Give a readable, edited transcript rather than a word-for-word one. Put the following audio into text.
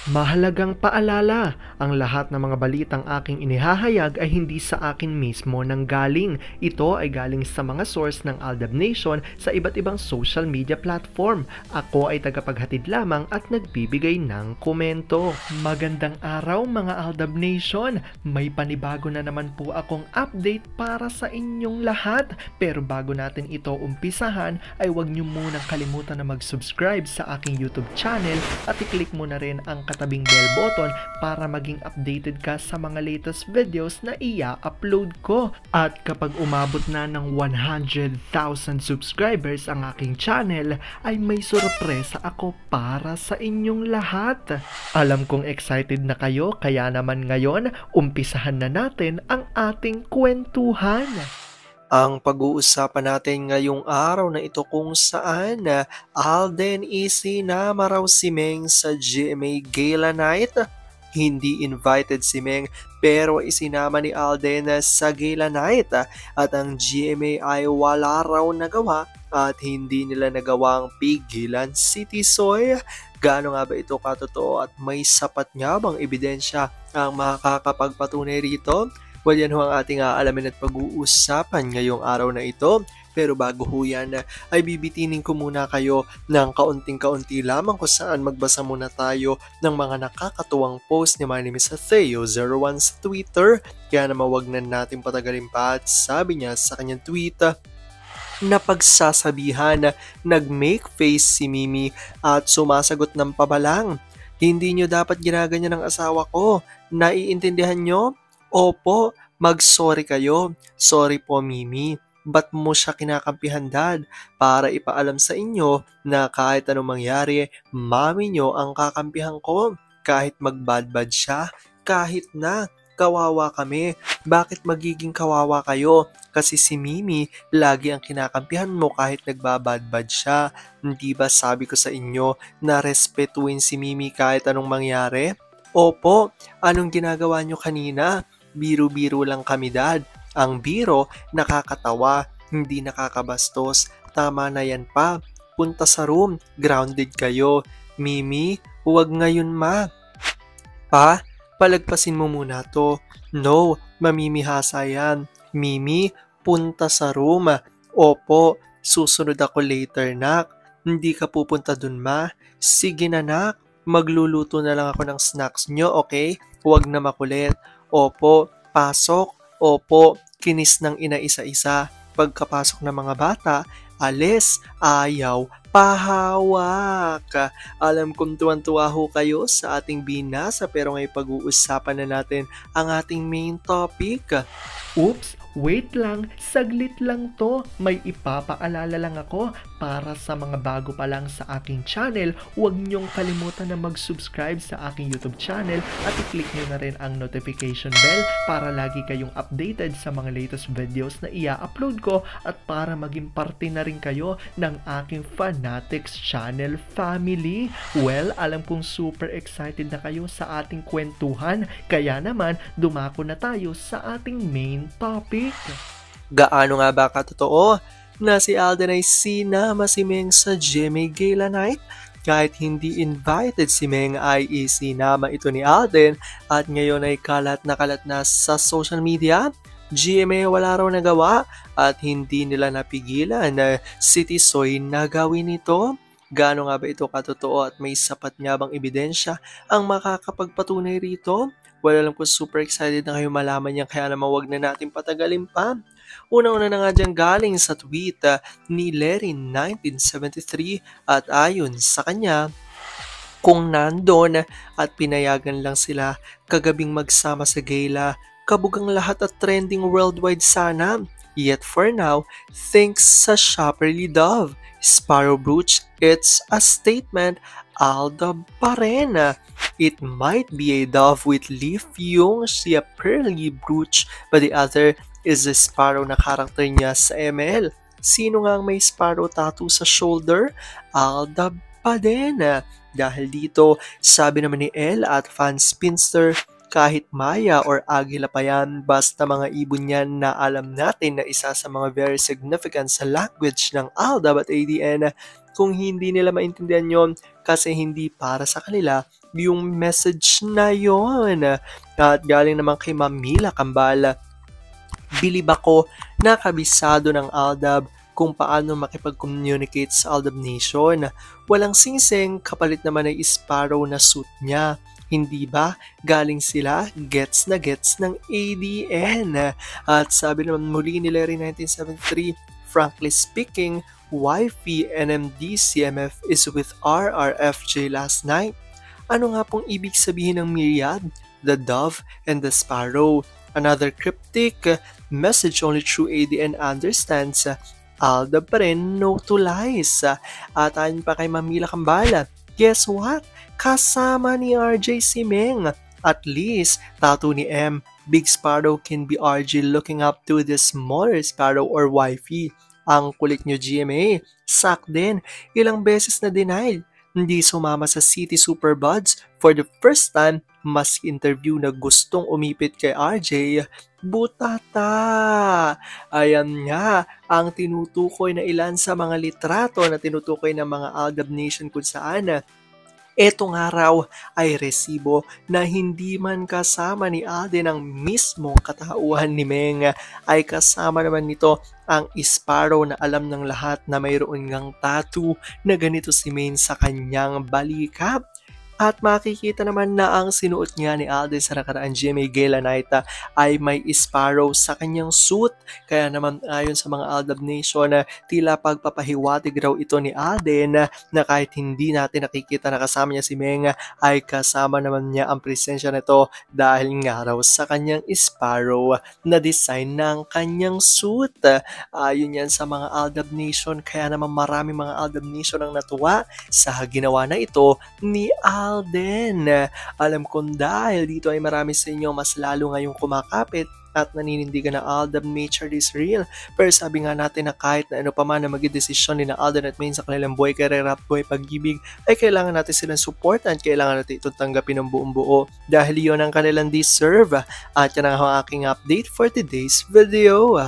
Mahalagang paalala, ang lahat ng mga balitang aking inihahayag ay hindi sa akin mismo nanggaling. Ito ay galing sa mga source ng Aldab Nation sa iba't ibang social media platform. Ako ay tagapaghatid lamang at nagbibigay ng komento. Magandang araw mga Aldab Nation! May panibago na naman po akong update para sa inyong lahat. Pero bago natin ito umpisahan ay huwag niyo munang kalimutan na mag-subscribe sa aking YouTube channel at i-click mo na rin ang katabing bell button para maging updated ka sa mga latest videos na i-upload ko. At kapag umabot na ng 100,000 subscribers ang aking channel, ay may sorpresa ako para sa inyong lahat. Alam kong excited na kayo, kaya naman ngayon, umpisahan na natin ang ating kwentuhan. Ang pag-uusapan natin ngayong araw na ito kung saan Alden isinama raw si Meng sa GMA Gala Night. Hindi invited si Meng pero isinama ni Alden sa Gala Night at ang GMA ay wala raw nagawa at hindi nila nagawang pigilan si Tisoy. Gaano nga ba ito katotoo at may sapat nga bang ebidensya ang makakapagpatunay rito? Well, yan ho ang ating aalamin at pag-uusapan ngayong araw na ito. Pero bago ho yan, ay bibitinin ko muna kayo ng kaunting-kaunti lamang kung saan magbasa muna tayo ng mga nakakatuwang post ni My name is Theo01 sa Twitter. Kaya naman wag na natin patagalin pa at sabi niya sa kanyang tweet, na pagsasabihan, nag-make face si Mimi at sumasagot ng pabalang. Hindi nyo dapat ginaganyan ng asawa ko. Naiintindihan nyo? Opo, mag-sorry kayo. Sorry po, Mimi. Ba't mo siya kinakampihan, Dad? Para ipaalam sa inyo na kahit anong mangyari, mami nyo ang kakampihan ko. Kahit magbadbad siya, kahit na, kawawa kami. Bakit magiging kawawa kayo? Kasi si Mimi, lagi ang kinakampihan mo kahit nagbabadbad siya. Hindi ba sabi ko sa inyo na respetuin si Mimi kahit anong mangyari? Opo, anong ginagawa nyo kanina? Biro-biro lang kami, Dad. Ang biro, nakakatawa, hindi nakakabastos. Tama na yan pa. Punta sa room, grounded kayo. Mimi, huwag ngayon, Ma. Pa, palagpasin mo muna to. No, mamimihasa yan. Mimi, punta sa room. Opo, susunod ako later, nak. Hindi ka pupunta dun, Ma. Sige na, nak. Magluluto na lang ako ng snacks nyo, okay? Huwag na makulit. Opo, pasok. Opo, kinis ng ina isa-isa. Pagkapasok ng mga bata, alis, ayaw, pahawak. Alam kong tuwan-tuwa ho kayo sa ating binasa pero ngayon pag-uusapan na natin ang ating main topic. Oops! Wait lang, saglit lang to. May ipapaalala lang ako para sa mga bago pa lang sa aking channel. Huwag niyong kalimutan na mag-subscribe sa aking YouTube channel at i-click niyo na rin ang notification bell para lagi kayong updated sa mga latest videos na i-upload ko at para maging parte na rin kayo ng aking Fanatics channel family. Well, alam kong super excited na kayo sa ating kwentuhan, kaya naman dumako na tayo sa ating main topic. Gaano nga ba katotoo na si Alden ay sinama si Meng sa GMA Gala Night? Kahit hindi invited si Meng ay isinama ito ni Alden at ngayon ay kalat na sa social media. GMA wala raw nagawa at hindi nila napigilan na si Tisoy na gawin ito. Gaano nga ba ito katotoo at may sapat nga bang ebidensya ang makakapagpatunay rito? Well, alam ko super excited na kayo malaman yan kaya naman wag na natin patagalin pa. Una-una na nga dyan galing sa tweet ni Lerin 1973 at ayon sa kanya, kung nandun at pinayagan lang sila kagabing magsama sa gala, kabugang lahat at trending worldwide sana. Yet for now, thanks sa Shopperly Dove, Sparrow Brooch, it's a statement, Alda pa rin. It might be a dove with leaf yung siya pearly brooch but the other is a sparrow na karakter niya sa ML. Sino nga ang may sparrow tattoo sa shoulder? Alda pa din. Dahil dito, sabi naman ni Elle at Fan Spinster, kahit Maya or Agila pa yan, basta mga ibon yan na alam natin na isa sa mga very significant sa language ng Aldab at ADN, kung hindi nila maintindihan yon kasi hindi para sa kanila, yung message na yon. At galing naman kay Mamila Kambala, bilib ako na kabisado ng Aldab kung paano makipag-communicate sa Aldab Nation. Walang singsing, kapalit naman ay Sparrow na suit niya. Hindi ba galing sila gets na gets ng ADN? At sabi naman muli ni Larry 1973, frankly speaking, wifey NMD CMF is with RRFJ last night. Ano nga pong ibig sabihin ng myriad? The dove and the sparrow. Another cryptic message only true ADN understands. Alda pa rin, no to lies. At ayon pa kay Mamila Kambala, guess what? Kasama ni RJ si Meng. At least, tattoo ni M, Big Sparrow can be RJ looking up to the smaller Sparrow or wifey. Ang kulit nyo GMA, sak din. Ilang beses na denied. Hindi sumama sa City Superbuds for the first time, mas interview na gustong umipit kay RJ. Butata! Ayan nga ang tinutukoy na ilan sa mga litrato na tinutukoy ng mga Aldab Nation kung saan etong araw ay resibo na hindi man kasama ni Alden ang mismong katauhan ni Meng, ay kasama naman nito ang Sparrow na alam ng lahat na mayroon ngang tattoo na ganito si Maine sa kanyang balikat. At makikita naman na ang sinuot niya ni Alden sa nakaraan GMA Gala Night ay may Sparrow sa kanyang suit. Kaya naman ayon sa mga Aldab Nation, tila pagpapahiwatig raw ito ni Alden na kahit hindi natin nakikita na kasama niya si Meng, ay kasama naman niya ang presensya nito dahil nga raw sa kanyang Sparrow na design ng kanyang suit. Ayon yan sa mga Aldab Nation, kaya naman marami mga Aldab Nation ang natuwa sa ginawa na ito ni Alden. Alam kong dahil dito ay marami sa inyo mas lalo ngayong kumakapit at naninindigan na Aldab nature is real. Pero sabi nga natin na kahit na ano pa man na magdesisyon ni na Alden at Maine sa kanilang buhay career at buhay pag-ibig, ay kailangan natin silang support at kailangan natin itong tanggapin ng buong buo dahil yon ang kanilang deserve. At yan ang aking update for today's video.